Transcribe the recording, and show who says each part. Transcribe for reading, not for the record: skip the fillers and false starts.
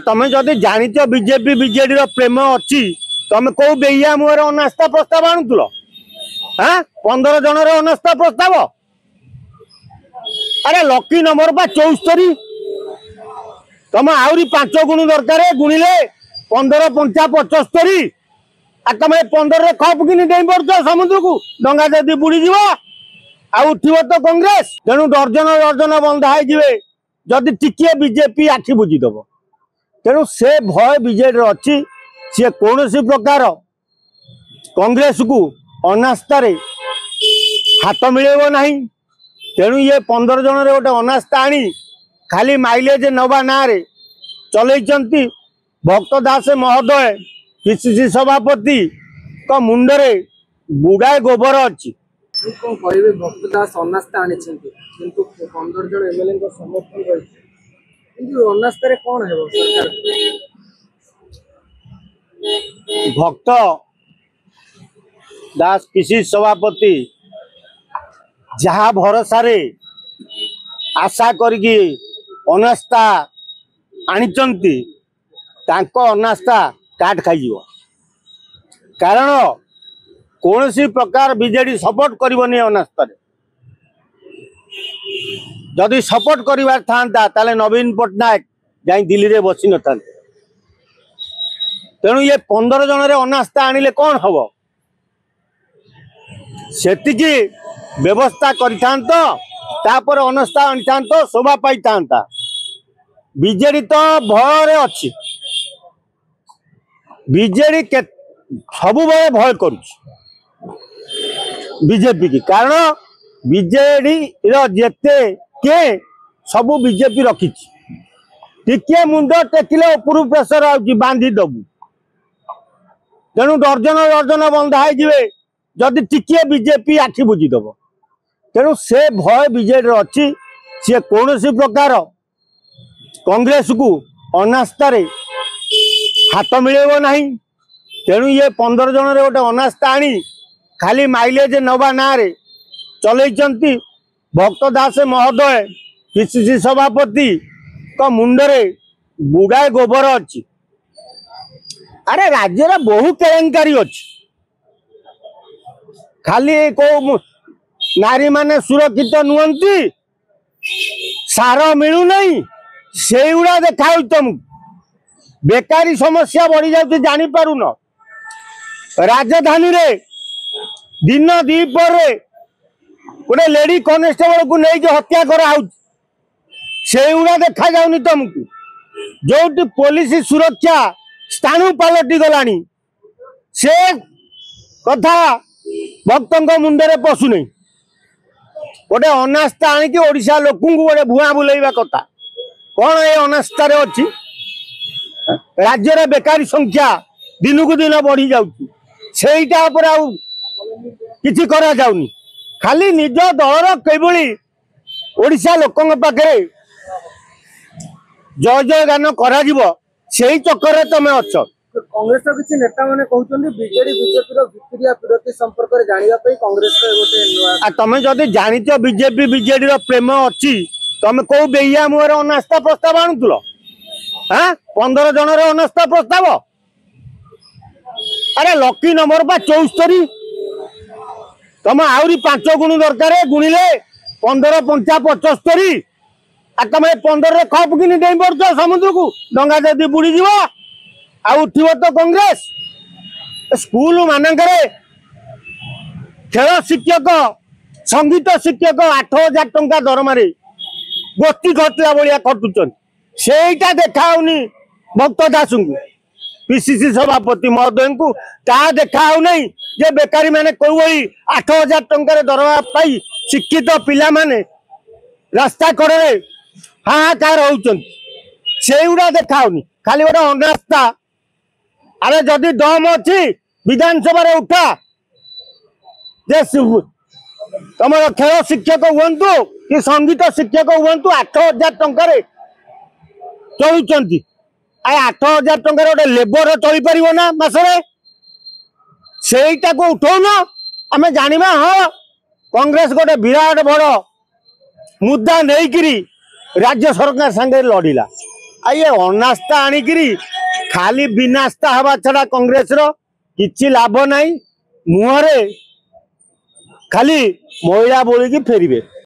Speaker 1: तमें जदि जानिच BJP BJD प्रेम अच्छी तमें कौ बेइया मुहर अनास्था प्रस्ताव आणुल हाँ 15 जन अनास्था प्रस्ताव अरे लकी नंबर बा 74 तुम आहरी 5 गुण दरकार गुणिले 15 5 75 तुम 15 खप कि नहीं पड़ समुद्र को डंगा जदि बुड़ीज उठिब तो कांग्रेस तेणु दर्जन दर्जन बंधा जदि टिके बीजेपी आखि बुझीदेव तेणु से भय बीजेडी अच्छी सी कौन प्रकार कांग्रेस को अनास्था हाथ मिलेब ना तेणु ये 15 जन गोटे अनास्था आनी खाली माइलेज नवा ना चलती भक्त दास महोदय पीसीसी सभापति का मुंडरे गुड़ाए गोबर अच्छी
Speaker 2: भक्त दास अनास्था आनी 15 जन एमएलए समर्थन अनास्था कौन है सरकार
Speaker 1: भक्त दास पीसीसी सभापति जहा भरोसा आशा करके अनास्था आनिचंती तांको अनास्था काट खाई कारण कौन सी प्रकार बीजेडी सपोर्ट करबनी अनास्था जदि सपोर्ट करिवार था ताले नवीन पट्टनायक जाई दिल्ली रे बसी न था तेणु ये 15 जन अनास्था आनिले कौन हम सेतिकी व्यवस्था कर अनास्था आनी शोभा पाई था बीजेडी तो भय अच्छी बीजेडी सब भय कर बीजेपी की कारण बीजेडी जेते के सब बीजेपी रखी टिके मुंड टेकिले ऊपर प्रेसर आउची बांधी दबू तेणु दर्जन दर्जन बंधा जदि टिके बीजेपी आखि बुझीदेव तेणु से भय बीजेडी अच्छी सी कौन प्रकार कांग्रेस को अनास्था हाथ मिलेब ना तेणु ये 15 जन गोटे अनास्था आनी खाली माइलेज नवा ना चलती भक्त दास महोदय पीसीसी सभापति का मुंडरे गुड़ाए गोबर अच्छी अरे राज्य रे बहु केलेंकारी अच्छी खाली को नारी माने सुरक्षित नुहंती सार मिलू नहीं से गुड़ा देखा तुमको बेकारी समस्या बढ़ी जाती जानी पारुन राजधानी रे दिन दीपर गोटे लेडी कनेस्टेबल को लेकिन हत्या करागुड़ा देखा जाऊनी तुमको जो पुलिस सुरक्षा स्थाणु पलटि गलानी से कथा भक्त मुंडे पशु नहीं गोटे अनास्था आणिकी ओडिशा लोक गोटे भुआ बुलेवा कथा कौन ये अनास्था अच्छी राज्य रे बेकारी संख्या दिन को दिन बढ़ी जाउची सेईटा ऊपर आउ किछि करा जाउनी खाली निज दलर केवली ओडिशा लोकन पाखे जय जय गान करा से चक्कर में तुम अच्छ
Speaker 2: कांग्रेस किसी नेता माने कहउछन्ती बीजेडी बीजेपी रो भितरिया विरोधी संपर्क रे जानिया पई कांग्रेस रे गोटे
Speaker 1: तमें जदि जानिच बीजेपी बीजेडी प्रेम अच्छी तमें कौ बेइया मुहर अनास्था प्रस्ताव आणुल हाँ 15 जन अनास्था प्रस्ताव अरे लकी नंबर बा 74 तुम आहरी 5 गुण दरकार गुणिले 15 5 75 तुम 15 खप कि नहीं पड़ समुद्र को डंगा जदि बुड़ीज उठिब तो कांग्रेस स्कूल मानकरे खेल शिक्षक संगीत शिक्षक 8000 टंका दरमारे गोष्ठी घटला भाया खटुचन सेटा देखाऊनी भक्त दास को पीसीसी सभापति महोदय को ता देखाऊ नहीं जे बेकारी माने कोई वही 8000 टंका दरमा पाई शिक्षित पिला माने रास्ता कड़े हाहाकार होउचन देखाऊनी खाली गोटे अनास्था अरे जदि दम अच्छी विधानसभा उठा जे तुम खेल शिक्षक हूँ कि संगीत शिक्षक हूँ 8000 टंका चलुंट 8000 टंका गोटे लेबर चली पार ना मसरे सेटा को उठाऊन आम जाना हाँ कांग्रेस गोटे विराट बड़ मुद्दा नहीं राज्य सरकार संगे लड़िला ये अनास्था आनिकिरी खाली बिनास्था हवा छड़ा कांग्रेस रो किछि लाभ नहीं मुहरे खाली महिला बोली फेरबे।